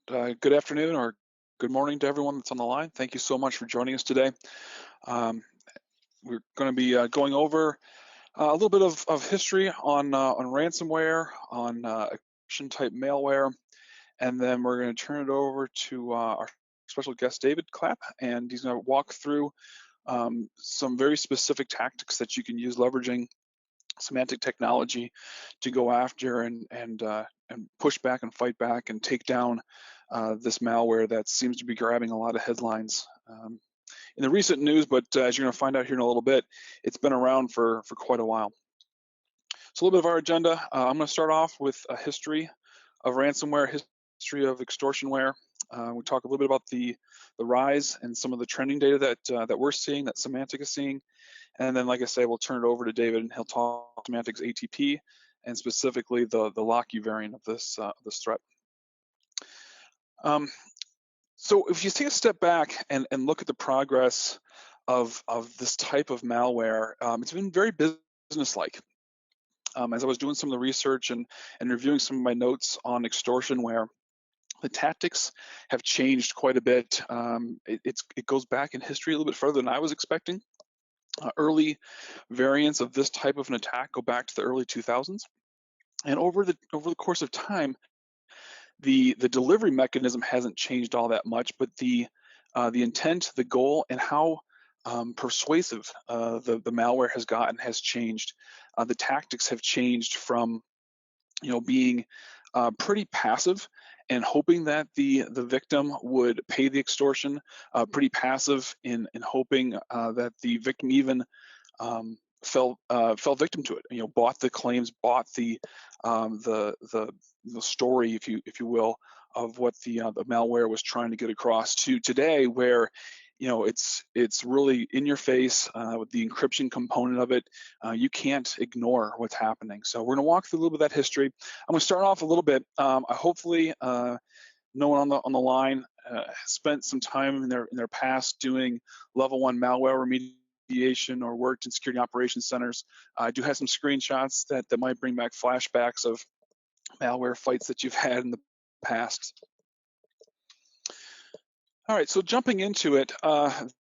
Good afternoon or good morning to everyone that's on the line. Thank you so much for joining us today. Um, we're going to be going over a little bit of history on ransomware, on encryption type malware, and then we're going to turn it over to our special guest David Clapp, and he's going to walk through some very specific tactics that you can use leveraging semantic technology to go after and push back and fight back and take down this malware that seems to be grabbing a lot of headlines in the recent news. But as you're going to find out here in a little bit, it's been around for quite a while. So a little bit of our agenda. I'm going to start off with a history of ransomware, history of extortionware. We talk a little bit about the rise and some of the trending data that we're seeing, that Symantec is seeing. And then, like I say, we'll turn it over to David, and he'll talk Symantec's ATP and specifically the Locky variant of this threat. So if you take a step back and look at the progress of this type of malware, it's been very businesslike. As I was doing some of the research and reviewing some of my notes on extortionware, the tactics have changed quite a bit. It goes back in history a little bit further than I was expecting. Early variants of this type of an attack go back to the early 2000s, and over the course of time, the delivery mechanism hasn't changed all that much, but the intent, the goal, and how persuasive the malware has gotten has changed. The tactics have changed from being pretty passive and hoping that the victim would pay the extortion, pretty passive in hoping that the victim even fell victim to it. Bought the claims, bought the story, if you will, of what the malware was trying to get across. To today, where it's really in your face with the encryption component of it. You can't ignore what's happening. So we're going to walk through a little bit of that history. I'm going to start off a little bit. Hopefully, no one on the line has spent some time in their past doing level 1 malware remediation or worked in security operations centers. I do have some screenshots that might bring back flashbacks of malware fights that you've had in the past. All right, so jumping into it,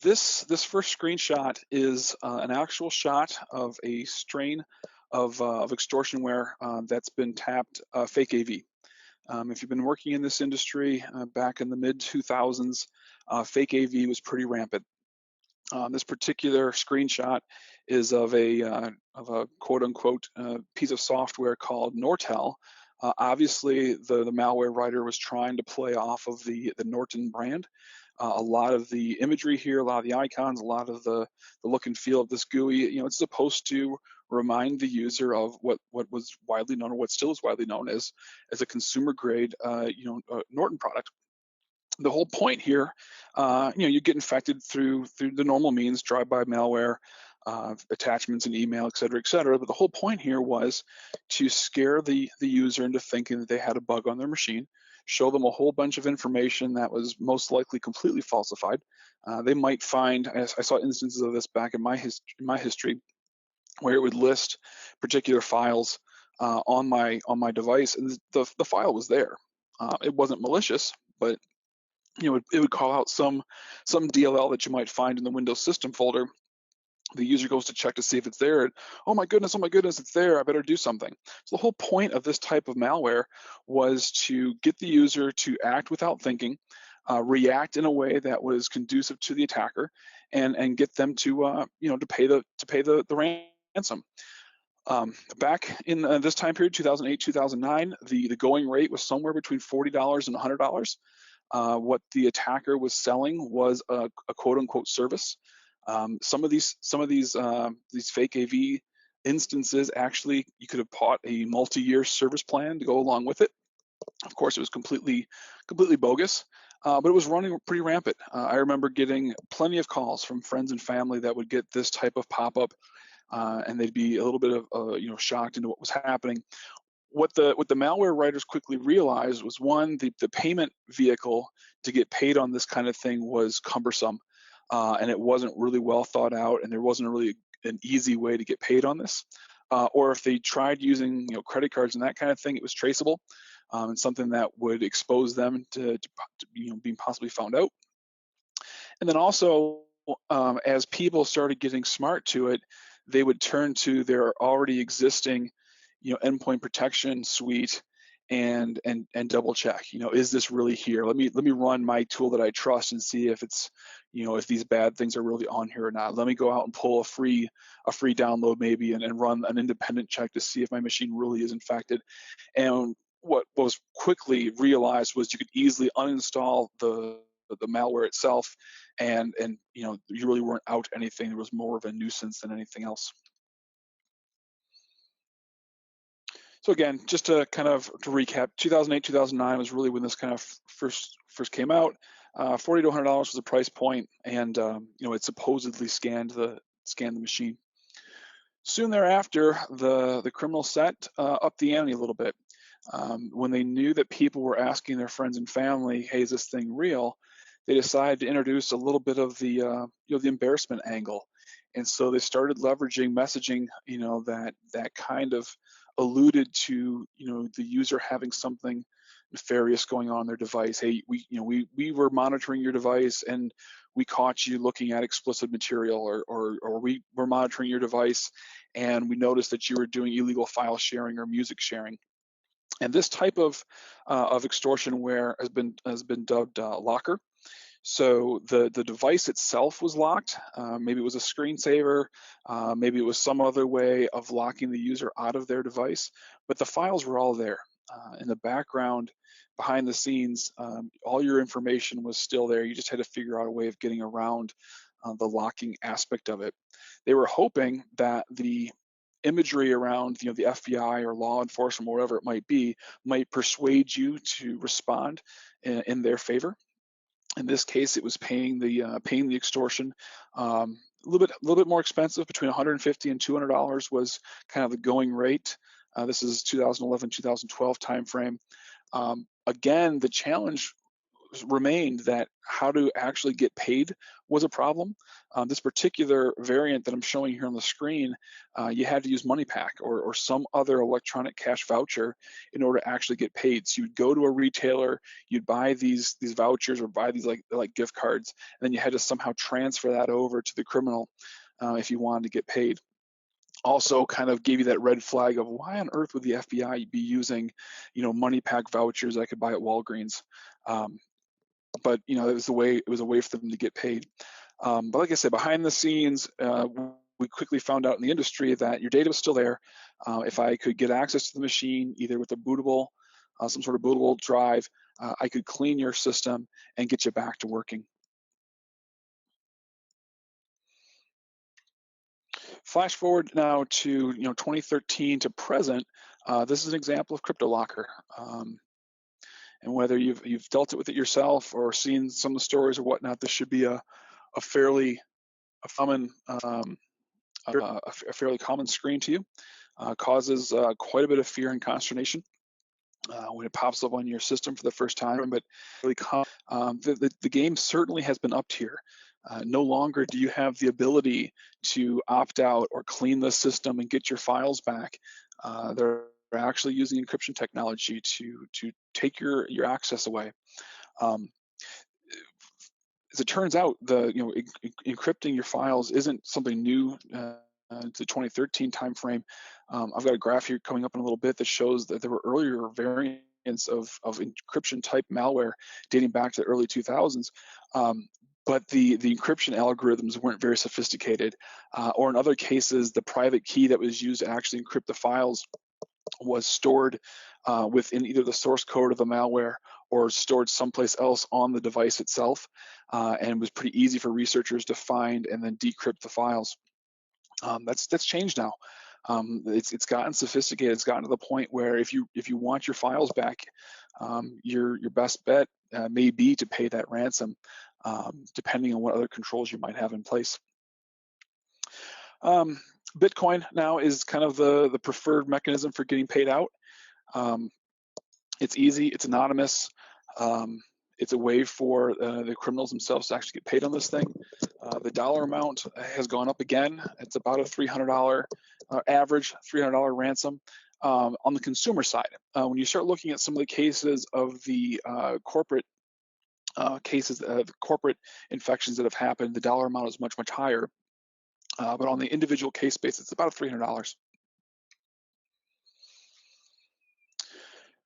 this first screenshot is an actual shot of a strain of extortionware that's been tapped fake AV. If you've been working in this industry back in the mid 2000s, fake AV was pretty rampant. This particular screenshot is of a quote unquote piece of software called Nortel. Obviously, the malware writer was trying to play off of the Norton brand. A lot of the imagery here, a lot of the icons, a lot of the look and feel of this GUI, it's supposed to remind the user of what was widely known, or what still is widely known as a consumer grade, Norton product. The whole point here, you get infected through the normal means, drive-by malware, attachments and email, et cetera, but the whole point here was to scare the user into thinking that they had a bug on their machine, show them a whole bunch of information that was most likely completely falsified. They might find, I saw instances of this back in my history, where it would list particular files on my device, and the file was there. It wasn't malicious, but it would call out some DLL that you might find in the Windows system folder. The user goes to check to see if it's there. Oh my goodness, it's there. I better do something. So the whole point of this type of malware was to get the user to act without thinking, react in a way that was conducive to the attacker, and get them to pay the ransom. Back in this time period, 2008, 2009, the going rate was somewhere between $40 and $100. What the attacker was selling was a quote unquote service. Some of these fake AV instances, actually, you could have bought a multi-year service plan to go along with it. Of course, it was completely bogus, but it was running pretty rampant. I remember getting plenty of calls from friends and family that would get this type of pop-up, and they'd be a little bit of shocked into what was happening. What the malware writers quickly realized was, one, the payment vehicle to get paid on this kind of thing was cumbersome, and it wasn't really well thought out, and there wasn't really an easy way to get paid on this. Or if they tried using credit cards and that kind of thing, it was traceable. and something that would expose them to being possibly found out. And then also, as people started getting smart to it, they would turn to their already existing, endpoint protection suite and double check. Is this really here? Let me run my tool that I trust and see if it's, if these bad things are really on here or not. Let me go out and pull a free download maybe and run an independent check to see if my machine really is infected. And what was quickly realized was you could easily uninstall the malware itself, and you really weren't out anything. There was more of a nuisance than anything else. So again, just to recap, 2008, 2009 was really when this kind of first came out. $40 to $100 was the price point, and it supposedly scanned the machine. Soon thereafter, the criminals set up the ante a little bit. When they knew that people were asking their friends and family, "Hey, is this thing real?" They decided to introduce a little bit of the the embarrassment angle, and so they started leveraging messaging, that kind of alluded to the user having something nefarious going on their device. Hey, we were monitoring your device and we caught you looking at explicit material, or we were monitoring your device and we noticed that you were doing illegal file sharing or music sharing. And this type of extortionware has been dubbed locker. So the device itself was locked. Maybe it was a screensaver. Maybe it was some other way of locking the user out of their device. But the files were all there. In the background, behind the scenes, all your information was still there. You just had to figure out a way of getting around the locking aspect of it. They were hoping that the imagery around the FBI or law enforcement, whatever it might be, might persuade you to respond in their favor. In this case, it was paying the extortion. A little bit more expensive, between $150 and $200 was kind of the going rate. This is 2011, 2012 timeframe. Again, the challenge remained that how to actually get paid was a problem. This particular variant that I'm showing here on the screen, you had to use MoneyPack or some other electronic cash voucher in order to actually get paid. So you'd go to a retailer, you'd buy these vouchers or buy these like gift cards, and then you had to somehow transfer that over to the criminal if you wanted to get paid. Also kind of gave you that red flag of why on earth would the FBI be using, MoneyPack vouchers I could buy at Walgreens. But it was a way for them to get paid. But like I said, behind the scenes, we quickly found out in the industry that your data was still there. If I could get access to the machine, either with a bootable, some sort of bootable drive, I could clean your system and get you back to working. Flash forward now to 2013 to present. This is an example of CryptoLocker. And whether you've dealt with it yourself or seen some of the stories or whatnot, this should be a fairly common screen to you. Causes quite a bit of fear and consternation when it pops up on your system for the first time. But really, the game certainly has been upped here. No longer do you have the ability to opt out or clean the system and get your files back. They're actually using encryption technology to take your access away. As it turns out, encrypting your files isn't something new to the 2013 timeframe. I've got a graph here coming up in a little bit that shows that there were earlier variants of encryption type malware dating back to the early 2000s. But the encryption algorithms weren't very sophisticated, or in other cases, the private key that was used to actually encrypt the files was stored within either the source code of the malware or stored someplace else on the device itself, and it was pretty easy for researchers to find and then decrypt the files. That's changed now. It's gotten sophisticated. It's gotten to the point where if you want your files back, your best bet may be to pay that ransom, depending on what other controls you might have in place. Bitcoin now is kind of the preferred mechanism for getting paid out. It's easy, it's anonymous. It's a way for the criminals themselves to actually get paid on this thing. The dollar amount has gone up again. It's about a $300 average $300 ransom. on the consumer side. When you start looking at some of the cases of the corporate cases, the corporate infections that have happened, the dollar amount is much, much higher. But on the individual case basis, it's about $300.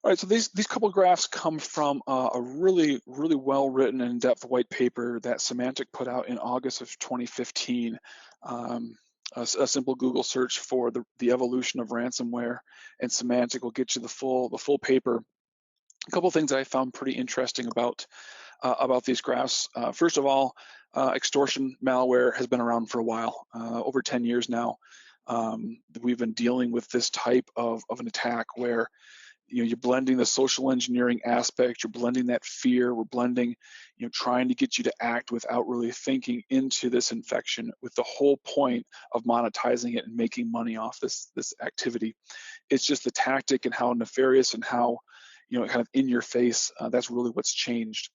All right, so these couple of graphs come from a really well written and in-depth white paper that Symantec put out in August of 2015. A simple Google search for the evolution of ransomware, and Symantec will get you the full paper. A couple of things that I found pretty interesting about these graphs. First of all, extortion malware has been around for a while, over 10 years now. We've been dealing with this type of an attack where you're blending the social engineering aspect, you're blending that fear, we're blending, trying to get you to act without really thinking into this infection, with the whole point of monetizing it and making money off this activity. It's just the tactic and how nefarious and how, kind of in your face. That's really what's changed.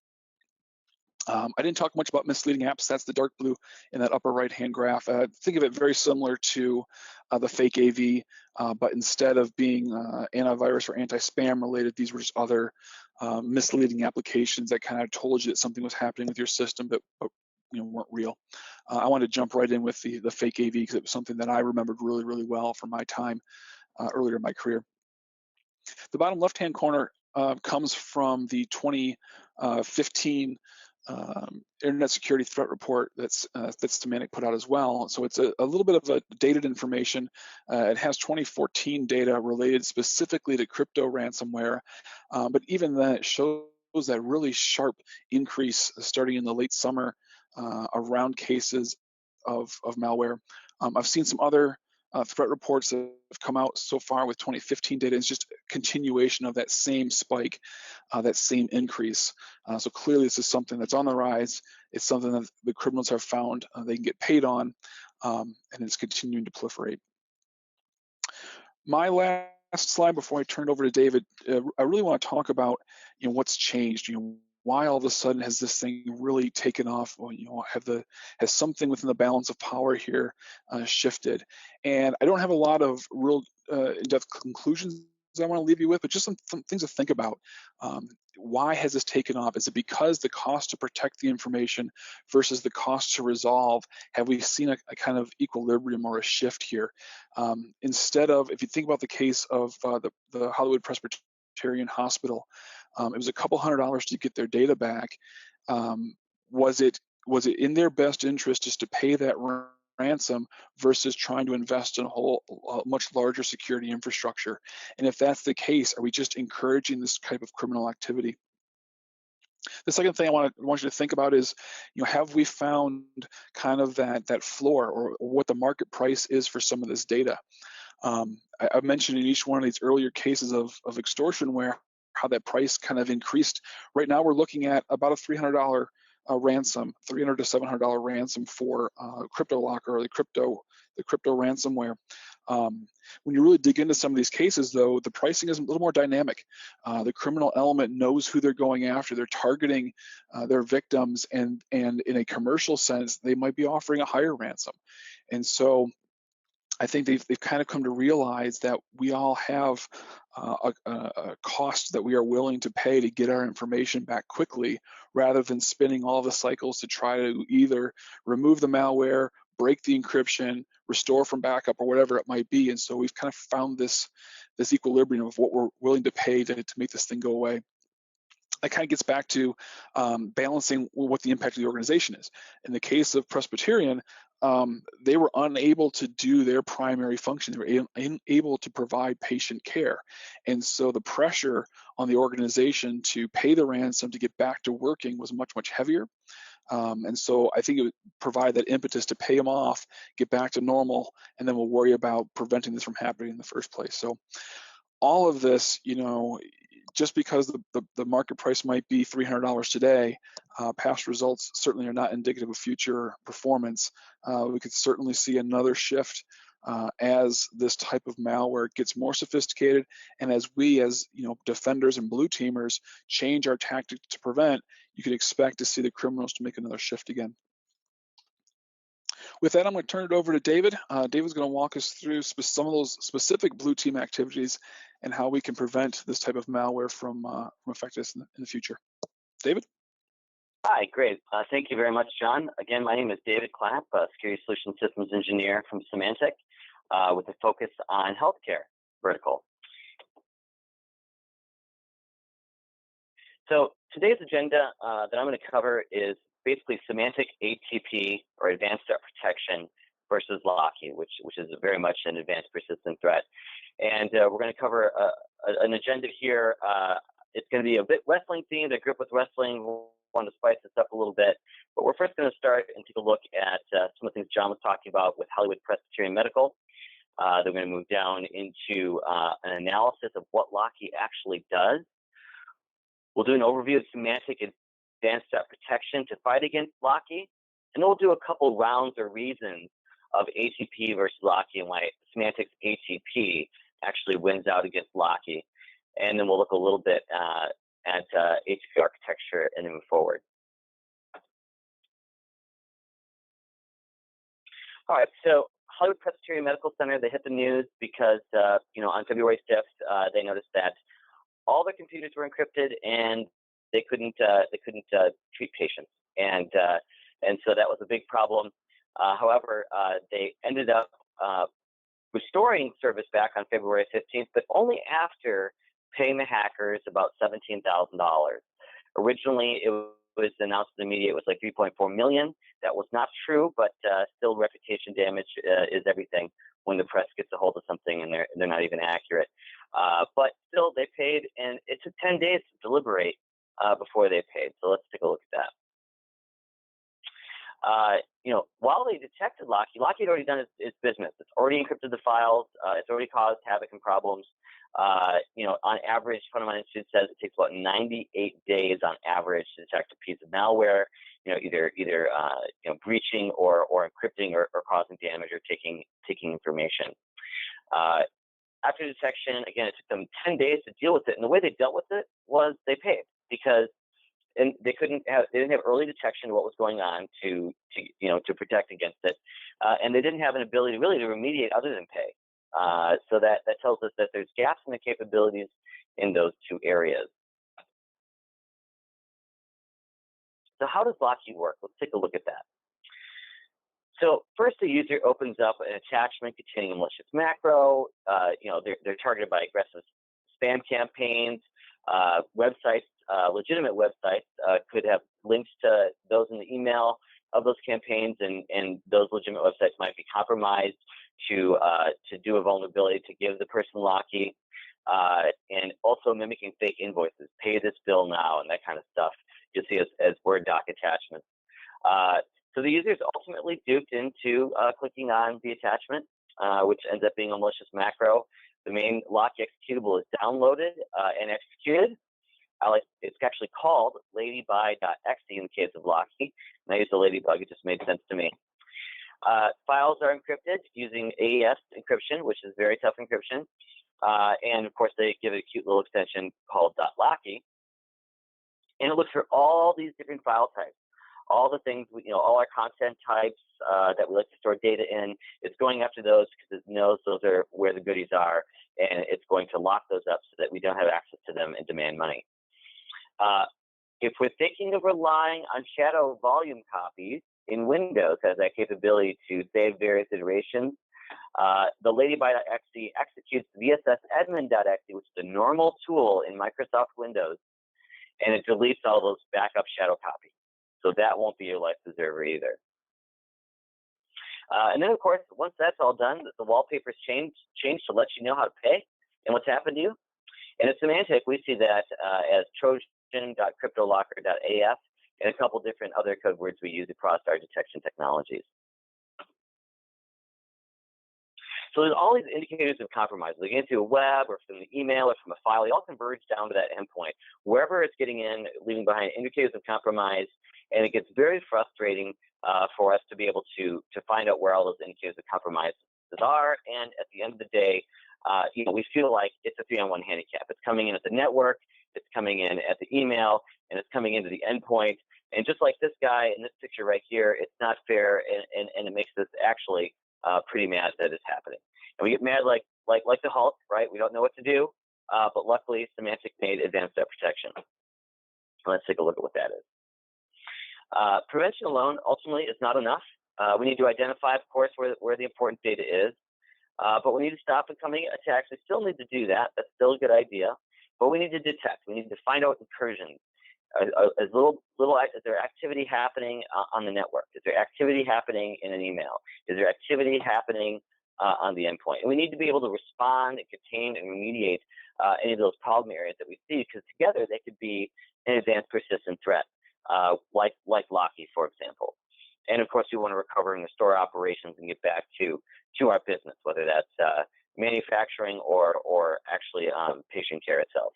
I didn't talk much about misleading apps. That's the dark blue in that upper right-hand graph. Think of it very similar to the fake AV, but instead of being antivirus or anti-spam related, these were just other misleading applications that kind of told you that something was happening with your system, but weren't real. I wanted to jump right in with the fake AV because it was something that I remembered really well from my time earlier in my career. The bottom left-hand corner comes from the 2015 Internet Security Threat Report that's Symantec put out as well. So it's a little bit of a dated information. It has 2014 data related specifically to crypto ransomware, but even then it shows that really sharp increase starting in the late summer around cases of malware. I've seen some other threat reports that have come out so far with 2015 data. It's just a continuation of that same spike, that same increase. So clearly this is something that's on the rise. It's something that the criminals have found they can get paid on, and it's continuing to proliferate. My last slide before I turn it over to David, I really want to talk about what's changed. Why all of a sudden has this thing really taken off? Well, has something within the balance of power here shifted? And I don't have a lot of real in-depth conclusions I want to leave you with, but just some things to think about. Why has this taken off? Is it because the cost to protect the information versus the cost to resolve? Have we seen a kind of equilibrium or a shift here? Instead of, if you think about the case of the Hollywood Presbyterian Hospital, it was a couple $100s to get their data back. Was it in their best interest just to pay that ransom versus trying to invest in a much larger security infrastructure? And if that's the case, are we just encouraging this type of criminal activity? The second thing I want you to think about is, have we found kind of that floor or what the market price is for some of this data? I mentioned in each one of these earlier cases of extortion where how that price kind of increased. Right now we're looking at about a $300 ransom, $300 to $700 ransom for CryptoLocker or the crypto ransomware. When you really dig into some of these cases, though, the pricing is a little more dynamic. The criminal element knows who they're going after. They're targeting their victims, and in a commercial sense, they might be offering a higher ransom. And so I think they've kind of come to realize that we all have a cost that we are willing to pay to get our information back quickly, rather than spinning all the cycles to try to either remove the malware, break the encryption, restore from backup, or whatever it might be. And so we've kind of found this equilibrium of what we're willing to pay to make this thing go away. That kind of gets back to balancing what the impact of the organization is. In the case of Presbyterian, they were unable to do their primary function. They were unable to provide patient care. And so the pressure on the organization to pay the ransom to get back to working was much, much heavier. And so I think it would provide that impetus to pay them off, get back to normal, and then we'll worry about preventing this from happening in the first place. So all of this, just because the market price might be $300 today, past results certainly are not indicative of future performance. We could certainly see another shift as this type of malware gets more sophisticated, and as we, as defenders and blue teamers, change our tactics to prevent. You could expect to see the criminals to make another shift again. With that, I'm going to turn it over to David. David's going to walk us through some of those specific blue team activities and how we can prevent this type of malware from affecting us in the future. David? Hi, great. Thank you very much, John. Again, my name is David Clapp, Security Solution Systems Engineer from Symantec, with a focus on healthcare vertical. So today's agenda that I'm going to cover is basically Symantec ATP, or Advanced Threat Protection, versus Locky, which is very much an advanced persistent threat. And we're going to cover an agenda here. It's going to be a bit wrestling themed. I grew up with wrestling. We'll want to spice this up a little bit. But we're first going to start and take a look at some of the things John was talking about with Hollywood Presbyterian Medical. Then we're going to move down into an analysis of what Locky actually does. We'll do an overview of Symantec Advanced Threat Protection to fight against Locky. And then we'll do a couple rounds or reasons of ATP versus Locky and why Symantec's ATP actually wins out against Locky. And then we'll look a little bit at ATP architecture and then move forward. All right, so Hollywood Presbyterian Medical Center, they hit the news because, on February 5th, they noticed that all their computers were encrypted and they couldn't treat patients. And so that was a big problem. However, they ended up restoring service back on February 15th, but only after paying the hackers about $17,000. Originally, it was announced in the media it was like $3.4 million. That was not true, but still reputation damage is everything when the press gets a hold of something and they're not even accurate. But still, they paid, and it took 10 days to deliberate before they paid. So let's take a look at that. While they detected Locky had already done its business. It's already encrypted the files. It's already caused havoc and problems. On average, Fundamental Institute says it takes about 98 days on average to detect a piece of malware, either breaching or encrypting or causing damage or taking information. After detection, again, it took them 10 days to deal with it. And the way they dealt with it was they paid because they didn't have early detection of what was going on to protect against it. And they didn't have an ability really to remediate other than pay. So that tells us that there's gaps in the capabilities in those two areas. So how does Locky work? Let's take a look at that. So first, the user opens up an attachment containing a malicious macro. They're targeted by aggressive spam campaigns. Websites, legitimate websites, could have links to those in the email of those campaigns, and those legitimate websites might be compromised to do a vulnerability to give the person Locky, and also mimicking fake invoices, pay this bill now, and that kind of stuff. You'll see as Word doc attachments. So the user is ultimately duped into clicking on the attachment, which ends up being a malicious macro. The main Locky executable is downloaded and executed. It's actually called ladybug.exe in the case of Locky. And I use the ladybug, it just made sense to me. Files are encrypted using AES encryption, which is very tough encryption. And of course, they give it a cute little extension called .locky. And it looks for all these different file types, all the things, all our content types that we like to store data in. It's going after those because it knows those are where the goodies are, and it's going to lock those up so that we don't have access to them and demand money. If we're thinking of relying on shadow volume copies in Windows, has that capability to save various iterations. The ladybug.exe executes vssadmin.exe, which is a normal tool in Microsoft Windows, and it deletes all those backup shadow copies. So that won't be your life preserver either. And then, of course, once that's all done, the wallpapers change to let you know how to pay and what's happened to you. And at Symantec, we see that as trojan.cryptolocker.af and a couple different other code words we use across our detection technologies. So there's all these indicators of compromise. They get through a web or from the email or from a file. They all converge down to that endpoint. Wherever it's getting in, leaving behind indicators of compromise, and it gets very frustrating for us to be able to find out where all those indicators of compromise are. And at the end of the day, we feel like it's a 3-on-1 handicap. It's coming in at the network, it's coming in at the email, and it's coming into the endpoint. And just like this guy in this picture right here, it's not fair, and it makes us actually pretty mad that it's happening. And we get mad like the Hulk, right? We don't know what to do, but luckily Symantec made advanced threat protection. Let's take a look at what that is. Prevention alone ultimately is not enough. We need to identify, of course, where the important data is, but we need to stop incoming attacks. We still need to do that. That's still a good idea, but we need to detect. We need to find out incursions. Is there activity happening on the network? Is there activity happening in an email? Is there activity happening on the endpoint? And we need to be able to respond and contain and remediate any of those problem areas that we see, because together they could be an advanced persistent threat, like Locky, for example. And of course, we want to recover and restore operations and get back to our business, whether that's manufacturing or actually patient care itself.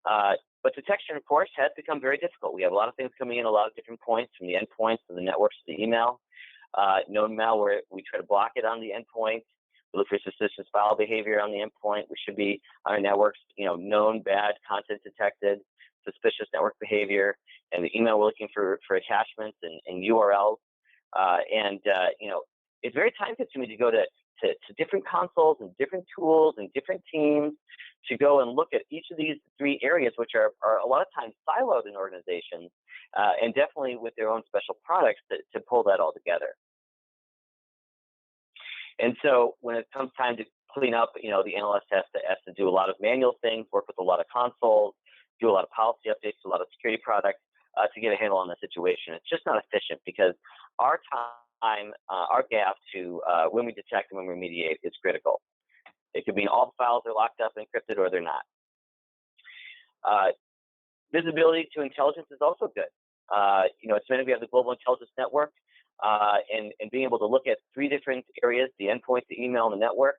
But detection, of course, has become very difficult. We have a lot of things coming in, a lot of different points, from the endpoints to the networks to the email. Known malware, we try to block it on the endpoint. We look for suspicious file behavior on the endpoint. We should be on our networks, known bad content detected, suspicious network behavior, and the email we're looking for attachments and URLs. It's very time consuming to go to different consoles and different tools and different teams to go and look at each of these three areas, which are a lot of times siloed in organizations, and definitely with their own special products to pull that all together. And so when it comes time to clean up, the analyst has to do a lot of manual things, work with a lot of consoles, do a lot of policy updates, a lot of security products to get a handle on the situation. It's just not efficient, because our time, our gap to when we detect and when we remediate is critical. It could mean all the files are locked up and encrypted, or they're not. Visibility to intelligence is also good. At Symantec, we have the Global Intelligence Network, and being able to look at three different areas: the endpoint, the email, and the network.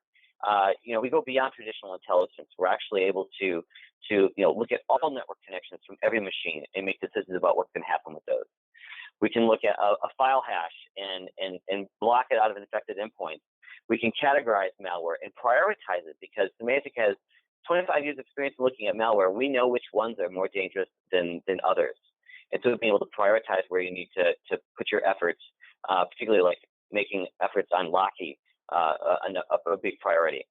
We go beyond traditional intelligence. We're actually able to look at all network connections from every machine and make decisions about what's going to happen with those. We can look at a file hash and block it out of infected endpoints. We can categorize malware and prioritize it, because Symantec has 25 years experience looking at malware. We know which ones are more dangerous than others. And so being able to prioritize where you need to put your efforts, particularly like making efforts on Locky a big priority.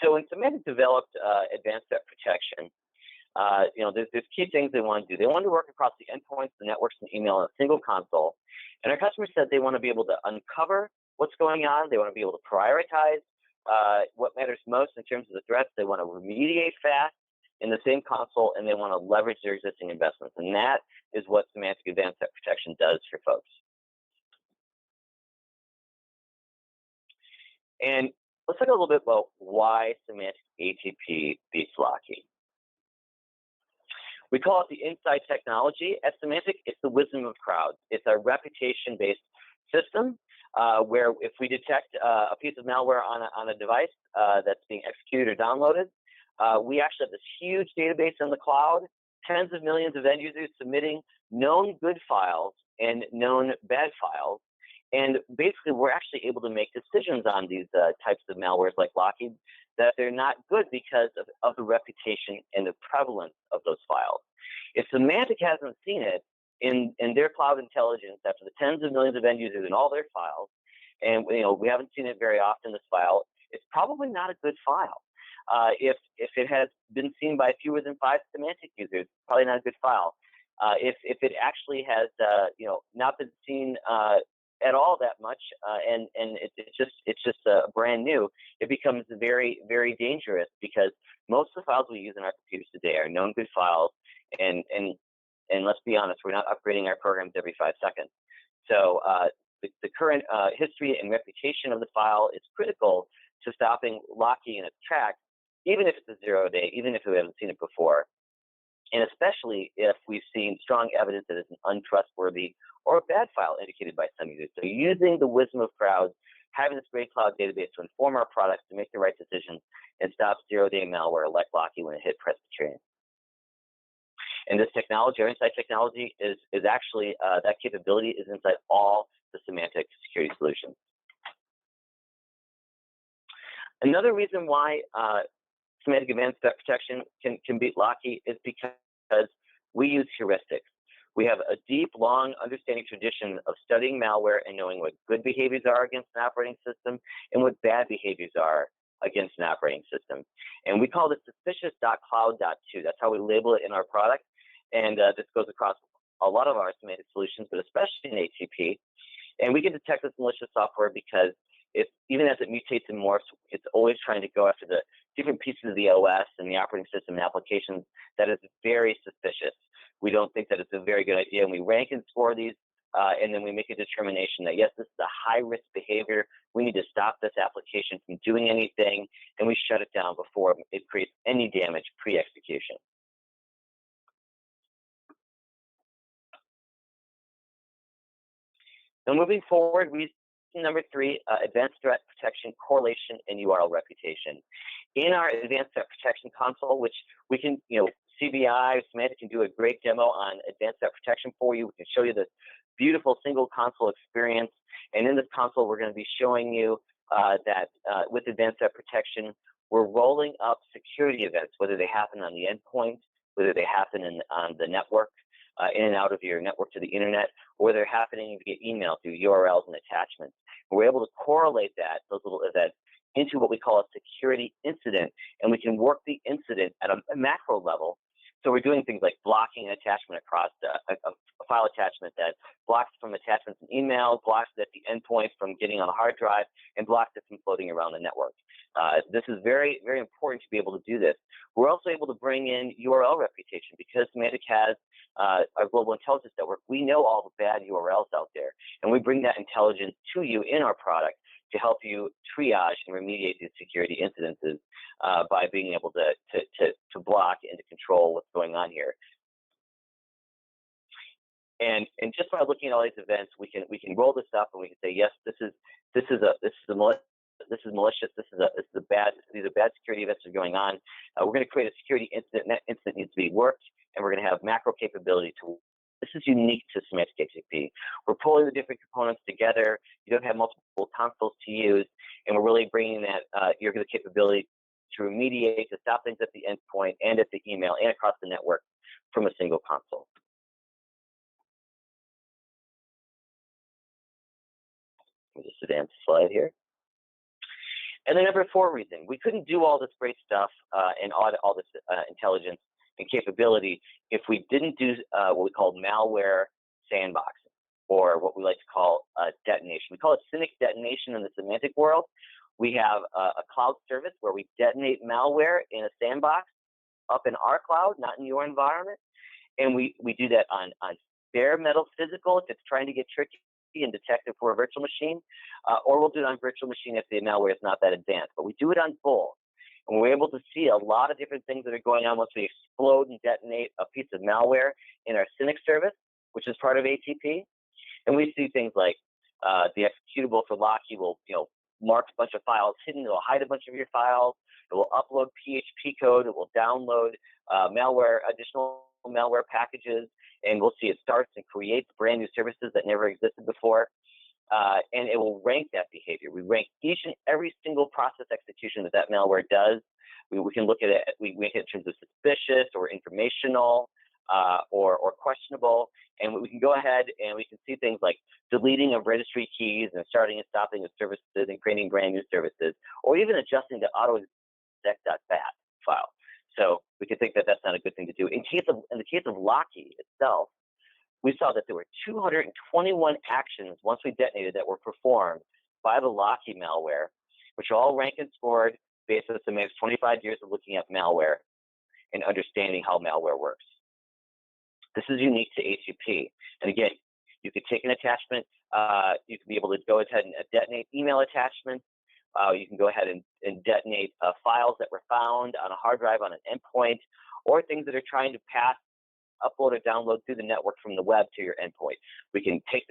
So when Symantec developed advanced threat protection, there's key things they want to do. They want to work across the endpoints, the networks, and email in a single console. And our customers said they want to be able to uncover what's going on. They want to be able to prioritize what matters most in terms of the threats. They want to remediate fast in the same console, and they want to leverage their existing investments. And that is what Symantec Advanced Threat Protection does for folks. And let's talk a little bit about why Symantec ATP beats Locky. We call it the inside technology. At Symantec, it's the wisdom of crowds. It's a reputation-based system where if we detect a piece of malware on a device that's being executed or downloaded, we actually have this huge database in the cloud, tens of millions of end users submitting known good files and known bad files. And basically, we're actually able to make decisions on these types of malwares like Locky that they're not good because of the reputation and the prevalence of those files. If Symantec hasn't seen it in their cloud intelligence after the tens of millions of end users in all their files, and we haven't seen it very often, this file, it's probably not a good file. If it has been seen by fewer than 5 Symantec users, probably not a good file. If it actually has not been seen at all that much, and it's just brand new, it becomes very, very dangerous, because most of the files we use in our computers today are known good files, and let's be honest, we're not upgrading our programs every 5 seconds. So the current history and reputation of the file is critical to stopping Locky in its tracks, even if it's a 0-day, even if we haven't seen it before. And especially if we've seen strong evidence that it's an untrustworthy or a bad file indicated by some users. So using the wisdom of crowds, having this great cloud database to inform our products to make the right decisions and stop 0-day malware like Locky when it hit Presbyterian. And this technology, our inside technology, is actually, that capability is inside all the Symantec security solutions. Another reason why Symantec Advanced Threat Protection can beat Locky is because we use heuristics. We have a deep, long understanding tradition of studying malware and knowing what good behaviors are against an operating system and what bad behaviors are against an operating system. And we call this suspicious.cloud.2. That's how we label it in our product. And this goes across a lot of our Symantec solutions, but especially in ATP. And we can detect this malicious software because even as it mutates and morphs, it's always trying to go after the different pieces of the OS and the operating system and applications that is very suspicious. We don't think that it's a very good idea, and we rank and score these, and then we make a determination that, yes, this is a high-risk behavior. We need to stop this application from doing anything, and we shut it down before it creates any damage pre-execution. Now, moving forward, we see number 3, advanced threat protection correlation and URL reputation. In our advanced threat protection console, which we can, CBI, Symantec can do a great demo on advanced threat protection for you. We can show you this beautiful single console experience. And in this console, we're going to be showing you that with advanced threat protection, we're rolling up security events, whether they happen on the endpoint, whether they happen on the network, in and out of your network to the internet, or they're happening via email through URLs and attachments. And we're able to correlate those little events into what we call a security incident, and we can work the incident at a macro level. So we're doing things like blocking an attachment across a file attachment that blocks from attachments in email, blocks it at the endpoint from getting on a hard drive, and blocks it from floating around the network. This is very, very important to be able to do this. We're also able to bring in URL reputation because Symantec has our global intelligence network. We know all the bad URLs out there, and we bring that intelligence to you in our product to help you triage and remediate these security incidences by being able to block and to control what's going on here. And just by looking at all these events, we can roll this up and we can say, yes, this is malicious. These are bad security events that are going on. We're going to create a security incident, and that incident needs to be worked, and we're going to have macro capability to. This is unique to Symantec ATP. We're pulling the different components together. You don't have multiple consoles to use, and we're really bringing that your capability to remediate, to stop things at the endpoint and at the email and across the network from a single console. Let me just advance the slide here. And then number 4 reason, we couldn't do all this great stuff and all this intelligence and capability if we didn't do what we call malware sandboxing, or what we like to call detonation. We call it Cynic Detonation in the Symantec world. We have a cloud service where we detonate malware in a sandbox up in our cloud, not in your environment. And we do that on bare metal physical if it's trying to get tricky and detect it for a virtual machine, or we'll do it on virtual machine if the malware is not that advanced. But we do it on both. And we're able to see a lot of different things that are going on once we explode and detonate a piece of malware in our Cynic service, which is part of ATP. And we see things like the executable for Locky will mark a bunch of files hidden. It will hide a bunch of your files. It will upload PHP code. It will download additional malware packages. And we'll see it starts and creates brand new services that never existed before. And it will rank that behavior. We rank each and every single process execution that malware does. We can look at it, we rank it in terms of suspicious or informational or questionable. And we can go ahead and we can see things like deleting of registry keys and starting and stopping of services and creating brand new services, or even adjusting the autoexec.bat file. So we could think that that's not a good thing to do. In the case of Locky itself, we saw that there were 221 actions once we detonated that were performed by the Locky malware, which are all ranked and scored based on Symantek's 25 years of looking at malware and understanding how malware works. This is unique to ATP. And again, you could take an attachment. You can be able to go ahead and detonate email attachments. You can go ahead and detonate files that were found on a hard drive on an endpoint, or things that are trying to pass, upload or download through the network from the web to your endpoint. We can take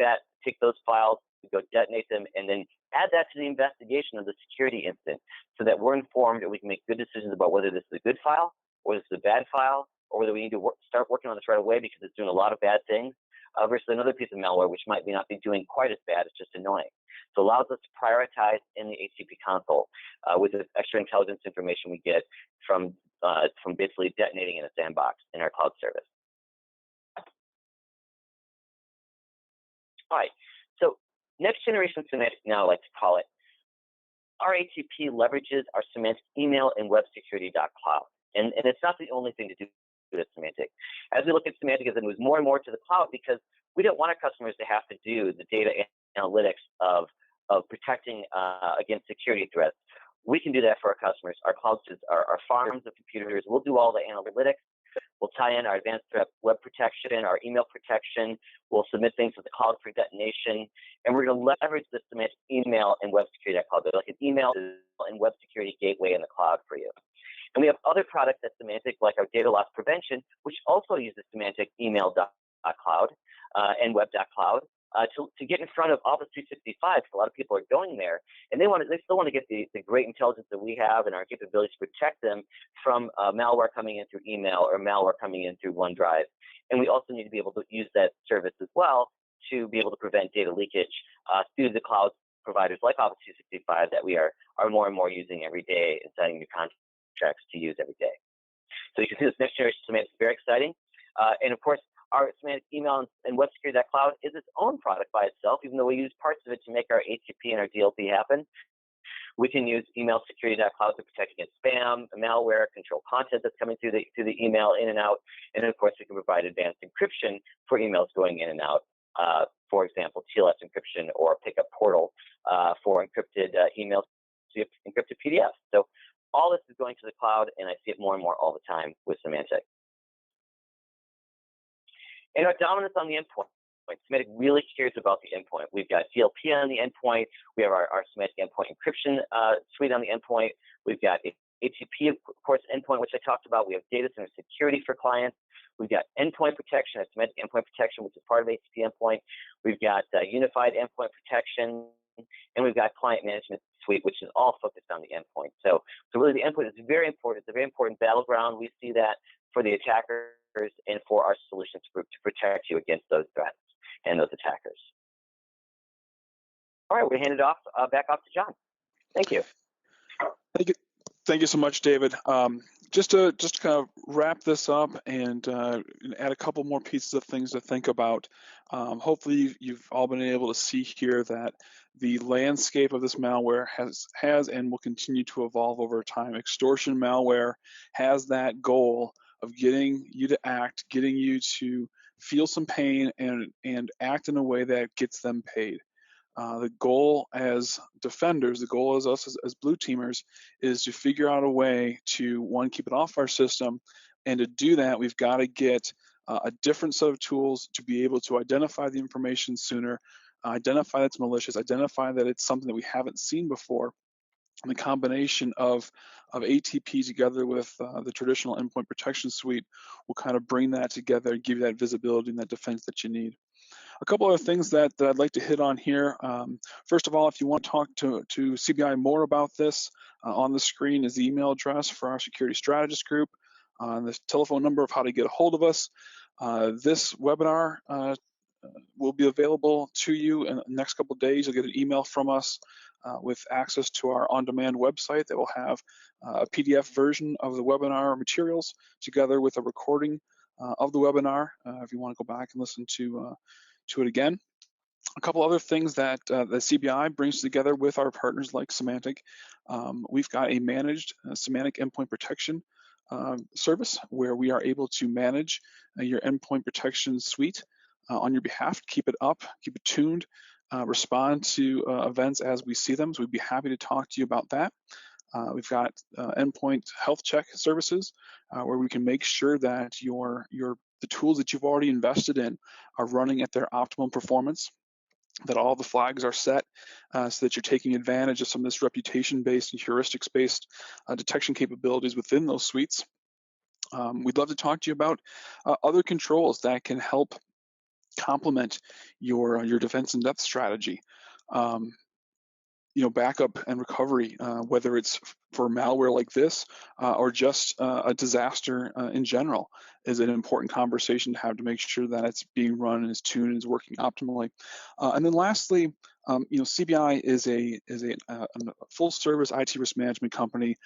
those files, go detonate them, and then add that to the investigation of the security incident so that we're informed and we can make good decisions about whether this is a good file or this is a bad file, or whether we need to start working on this right away because it's doing a lot of bad things versus another piece of malware which might not be doing quite as bad, it's just annoying. So it allows us to prioritize in the ATP console with the extra intelligence information we get from basically detonating in a sandbox in our cloud service. All right, so next generation semantic, now I like to call it, our ATP leverages our semantic email and web security.cloud. And it's not the only thing to do with semantic. As we look at semantic, as it moves more and more to the cloud, because we don't want our customers to have to do the data analytics of protecting against security threats. We can do that for our customers. Our clouds are farms of computers. We'll do all the analytics. We'll tie in our advanced threat web protection, our email protection. We'll submit things to the cloud for detonation. And we're going to leverage the semantic email and web security cloud. They're like an email and web security gateway in the cloud for you. And we have other products at Symantec, like our data loss prevention, which also uses semantic email.cloud and web.cloud to get in front of Office 365. Because a lot of people are going there, and they still want to get the great intelligence that we have and our capabilities to protect them from malware coming in through email or malware coming in through OneDrive. And we also need to be able to use that service as well to be able to prevent data leakage through the cloud providers like Office 365 that we are more and more using every day and signing new contracts to use every day. So you can see this next generation semantic is very exciting. And of course, our semantic email and web security.cloud is its own product by itself, even though we use parts of it to make our ATP and our DLP happen. We can use email security.cloud to protect against spam, malware, control content that's coming through the email in and out. And then of course, we can provide advanced encryption for emails going in and out. For example, TLS encryption or pickup portal for encrypted emails to encrypted PDFs. So all this is going to the cloud, and I see it more and more all the time with Symantec. And our dominance on the endpoint. Symantec really cares about the endpoint. We've got DLP on the endpoint. We have our Symantec endpoint encryption suite on the endpoint. We've got ATP, of course, endpoint, which I talked about. We have data center security for clients. We've got endpoint protection, Symantec endpoint protection, which is part of ATP endpoint. We've got unified endpoint protection, and we've got client management suite, which is all focused on the endpoint. So really the endpoint is very important. It's a very important battleground. We see that for the attackers and for our solutions group to protect you against those threats and those attackers. All right, we're hand it off back off to John. Thank you. Thank you so much, David. Just to kind of wrap this up and add a couple more pieces of things to think about. Hopefully, you've all been able to see here that the landscape of this malware has and will continue to evolve over time. Extortion malware has that goal of getting you to act, getting you to feel some pain and act in a way that gets them paid. The goal as defenders, the goal as us as blue teamers, is to figure out a way to, one, keep it off our system, and to do that, we've got to get a different set of tools to be able to identify the information sooner, identify that it's malicious, identify that it's something that we haven't seen before. And the combination of ATP together with the traditional endpoint protection suite will kind of bring that together and give you that visibility and that defense that you need. A couple other things that I'd like to hit on here. First of all, if you want to talk to CBI more about this, on the screen is the email address for our security strategist group, the telephone number of how to get a hold of us. This webinar will be available to you in the next couple of days. You'll get an email from us with access to our on-demand website that will have a PDF version of the webinar materials together with a recording of the webinar if you want to go back and listen to it again. A couple other things that the CBI brings together with our partners like Symantec. We've got a managed Symantec endpoint protection service where we are able to manage your endpoint protection suite on your behalf, keep it up, keep it tuned, respond to events as we see them. So we'd be happy to talk to you about that. We've got endpoint health check services where we can make sure that the tools that you've already invested in are running at their optimum performance, that all the flags are set so that you're taking advantage of some of this reputation-based and heuristics-based detection capabilities within those suites. We'd love to talk to you about other controls that can help complement your defense in depth strategy. Backup and recovery, whether it's for malware like this or just a disaster in general, is an important conversation to have to make sure that it's being run and is tuned and is working optimally. And then lastly, CBI is a full service IT risk management company.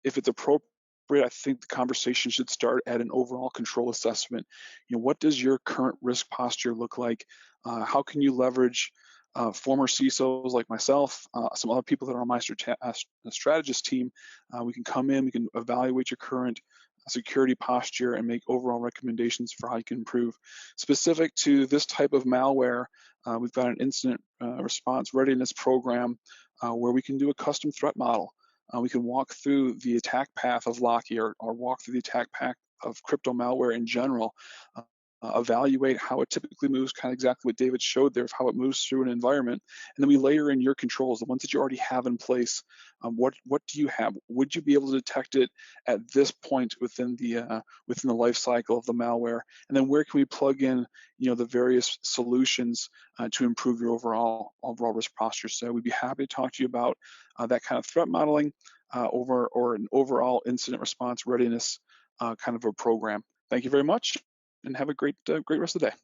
If it's appropriate separate, I think the conversation should start at an overall control assessment. What does your current risk posture look like? How can you leverage former CISOs like myself, some other people that are on my strategist team? We can come in, we can evaluate your current security posture and make overall recommendations for how you can improve. Specific to this type of malware, we've got an incident response readiness program where we can do a custom threat model. We can walk through the attack path of Locky or walk through the attack path of crypto malware in general, evaluate how it typically moves, kind of exactly what David showed there of how it moves through an environment, and then we layer in your controls, the ones that you already have in place. What do you have? Would you be able to detect it at this point within the life cycle of the malware? And then where can we plug in, the various solutions to improve your overall risk posture? So we'd be happy to talk to you about that kind of threat modeling or an overall incident response readiness kind of a program. Thank you very much, and have a great rest of the day.